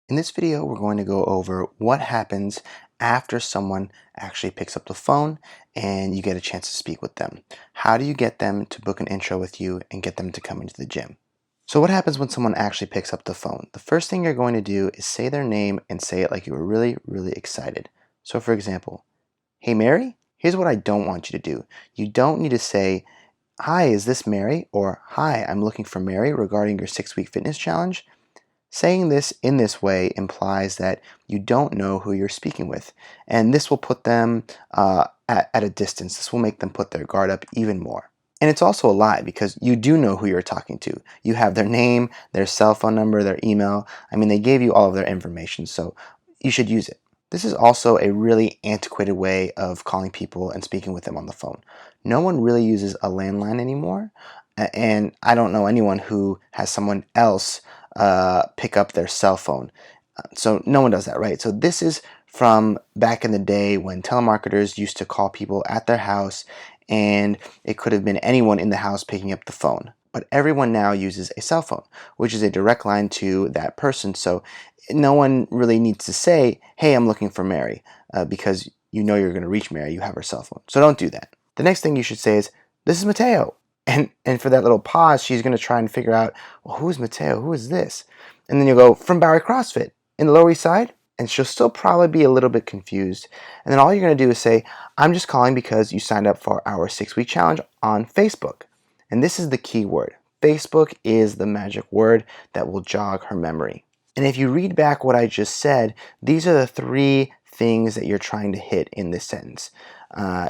In this video, we're going to go over what happens after someone actually picks up the phone and you get a chance to speak with them. How do you get them to book an intro with you and get them to come into the gym? So what happens when someone actually picks up the phone? The first thing you're going to do is say their name and say it like you were really, really excited. So for example, "Hey Mary, here's what I don't want you to do. You don't need to say, 'Hi, is this Mary?' or 'Hi, I'm looking for Mary regarding your 6-week fitness challenge.' Saying this in this way implies that you don't know who you're speaking with, and this will put them at a distance. This will make them put their guard up even more. And it's also a lie because you do know who you're talking to. You have their name, their cell phone number, their email. I mean, they gave you all of their information, so you should use it. This is also a really antiquated way of calling people and speaking with them on the phone. No one really uses a landline anymore, and I don't know anyone who has someone else pick up their cell phone. So no one does that, right? So this is from back in the day when telemarketers used to call people at their house, and it could have been anyone in the house picking up the phone. But everyone now uses a cell phone, which is a direct line to that person. So no one really needs to say, "Hey, I'm looking for Mary," because you know you're going to reach Mary. You have her cell phone. So don't do that. The next thing you should say is, "This is Mateo." And for that little pause, she's going to try and figure out, well, who's Mateo? Who is this? And then you'll go, "From Bowery CrossFit in the Lower East Side." And she'll still probably be a little bit confused. And then all you're going to do is say, "I'm just calling because you signed up for our 6-week challenge on Facebook." And this is the key word. Facebook is the magic word that will jog her memory. And if you read back what I just said, these are the 3 things that you're trying to hit in this sentence.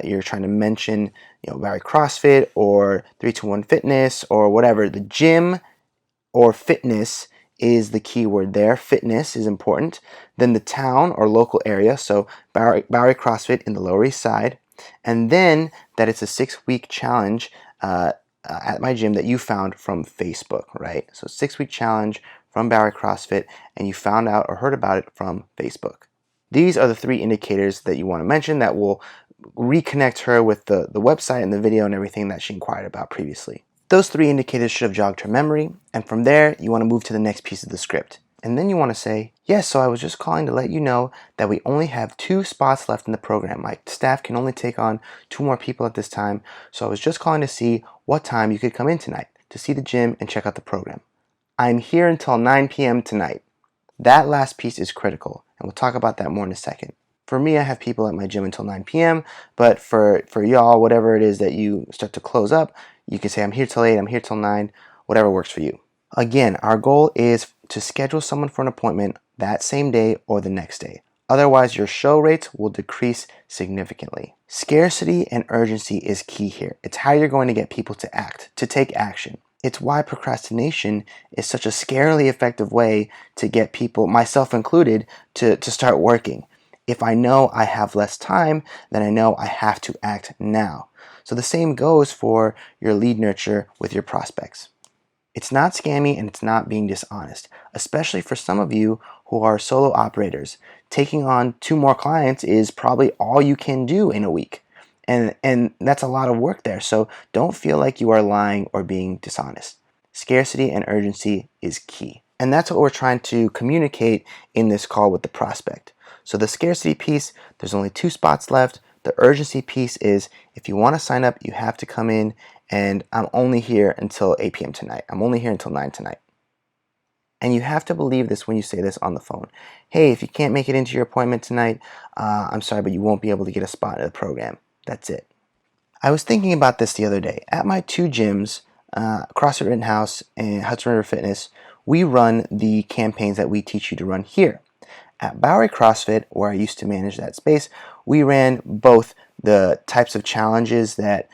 You're trying to mention, Bowery CrossFit or 321 Fitness or whatever. The gym or fitness is the key word there. Fitness is important. Then the town or local area, so Bowery CrossFit in the Lower East Side. And then that it's a 6-week challenge at my gym that you found from Facebook, right? So 6-week challenge from Bowery CrossFit, and you found out or heard about it from Facebook. These are the 3 indicators that you want to mention that will reconnect her with the website and the video and everything that she inquired about previously. Those 3 indicators should have jogged her memory, and from there, you want to move to the next piece of the script. And then you want to say, "Yes, so I was just calling to let you know that we only have 2 spots left in the program. My staff can only take on 2 more people at this time, so I was just calling to see what time you could come in tonight to see the gym and check out the program. I'm here until 9 p.m. tonight." That last piece is critical, and we'll talk about that more in a second. For me, I have people at my gym until 9 p.m., but for y'all, whatever it is that you start to close up, you can say, "I'm here till 8, I'm here till 9, whatever works for you." Again, our goal is to schedule someone for an appointment that same day or the next day. Otherwise, your show rates will decrease significantly. Scarcity and urgency is key here. It's how you're going to get people to act, to take action. It's why procrastination is such a scarily effective way to get people, myself included, to start working. If I know I have less time, then I know I have to act now. So the same goes for your lead nurture with your prospects. It's not scammy and it's not being dishonest, especially for some of you who are solo operators. Taking on 2 more clients is probably all you can do in a week. And that's a lot of work there. So don't feel like you are lying or being dishonest. Scarcity and urgency is key. And that's what we're trying to communicate in this call with the prospect. So the scarcity piece, there's only 2 spots left. The urgency piece is, if you want to sign up, you have to come in, and I'm only here until 8 p.m. tonight. I'm only here until 9 tonight. And you have to believe this when you say this on the phone. "Hey, if you can't make it into your appointment tonight, I'm sorry, but you won't be able to get a spot in the program. That's it." I was thinking about this the other day. At my 2 gyms, CrossFit Rittenhouse and Hudson River Fitness, we run the campaigns that we teach you to run here. At Bowery CrossFit, where I used to manage that space, we ran both the types of challenges that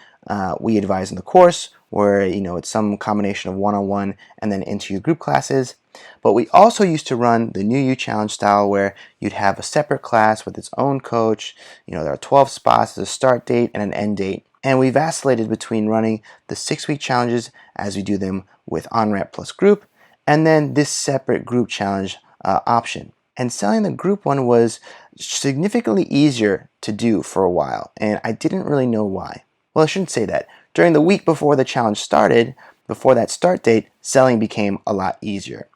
we advise in the course, where it's some combination of one-on-one and then into your group classes. But we also used to run the New You Challenge style, where you'd have a separate class with its own coach. There are 12 spots, there's a start date and an end date. And we vacillated between running the 6-week challenges as we do them with on-ramp plus group, and then this separate group challenge option. And selling the group one was significantly easier to do for a while, and I didn't really know why. Well, I shouldn't say that. During the week before the challenge started, before that start date, selling became a lot easier.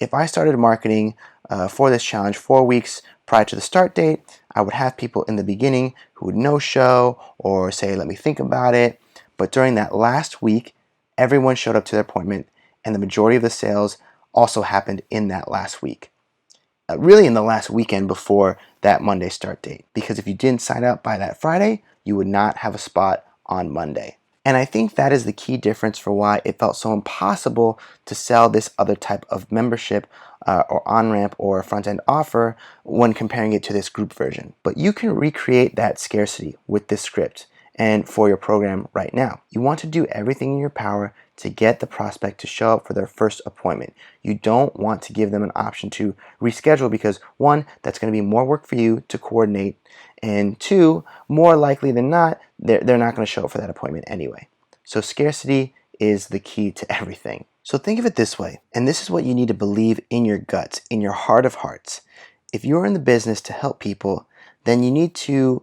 if I started marketing for this challenge 4 weeks prior to the start date, I would have people in the beginning who would no-show or say, let me think about it. But during that last week, everyone showed up to their appointment, and the majority of the sales also happened in that last week. Really in the last weekend before that Monday start date. Because if you didn't sign up by that Friday, you would not have a spot on Monday. And I think that is the key difference for why it felt so impossible to sell this other type of membership or on-ramp or front-end offer when comparing it to this group version. But you can recreate that scarcity with this script and for your program right now. You want to do everything in your power to get the prospect to show up for their first appointment. You don't want to give them an option to reschedule because one, that's going to be more work for you to coordinate, and two, more likely than not, they're not going to show up for that appointment anyway. So scarcity is the key to everything. So think of it this way, and this is what you need to believe in your guts, in your heart of hearts. If you're in the business to help people, then you need to,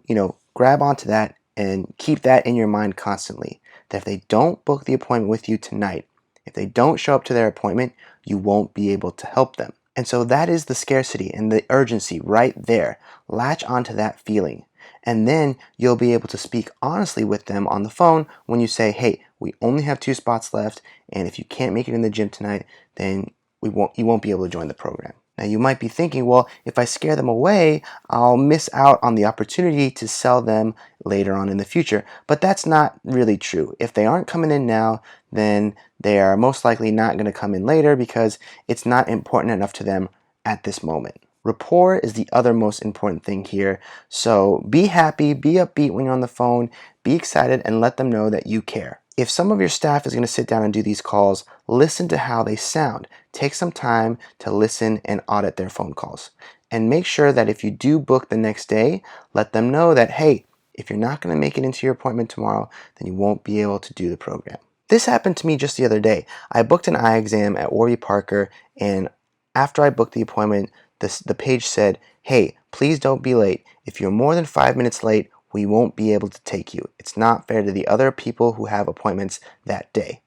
grab onto that and keep that in your mind constantly. That if they don't book the appointment with you tonight, if they don't show up to their appointment, you won't be able to help them. And so that is the scarcity and the urgency right there. Latch onto that feeling. And then you'll be able to speak honestly with them on the phone when you say, hey, we only have 2 spots left, and if you can't make it in the gym tonight, then you won't be able to join the program. Now you might be thinking, well, if I scare them away, I'll miss out on the opportunity to sell them later on in the future. But that's not really true. If they aren't coming in now, then they are most likely not going to come in later because it's not important enough to them at this moment. Rapport is the other most important thing here. So be happy, be upbeat when you're on the phone, be excited, and let them know that you care. If some of your staff is going to sit down and do these calls, listen to how they sound. Take some time to listen and audit their phone calls. And make sure that if you do book the next day, let them know that, hey, if you're not going to make it into your appointment tomorrow, then you won't be able to do the program. This happened to me just the other day. I booked an eye exam at Warby Parker, and after I booked the appointment, the page said, hey, please don't be late. If you're more than 5 minutes late, we won't be able to take you. It's not fair to the other people who have appointments that day.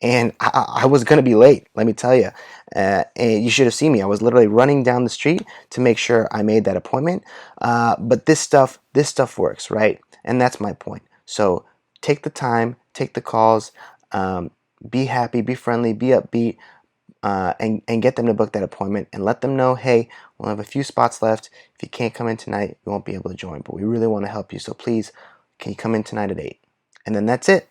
And I was going to be late, let me tell you. And you should have seen me. I was literally running down the street to make sure I made that appointment. But this stuff works, right? And that's my point. So take the time, take the calls, be happy, be friendly, be upbeat, and get them to book that appointment and let them know, hey, we'll have a few spots left. If you can't come in tonight, you won't be able to join, but we really want to help you. So please, can you come in tonight at 8? And then that's it.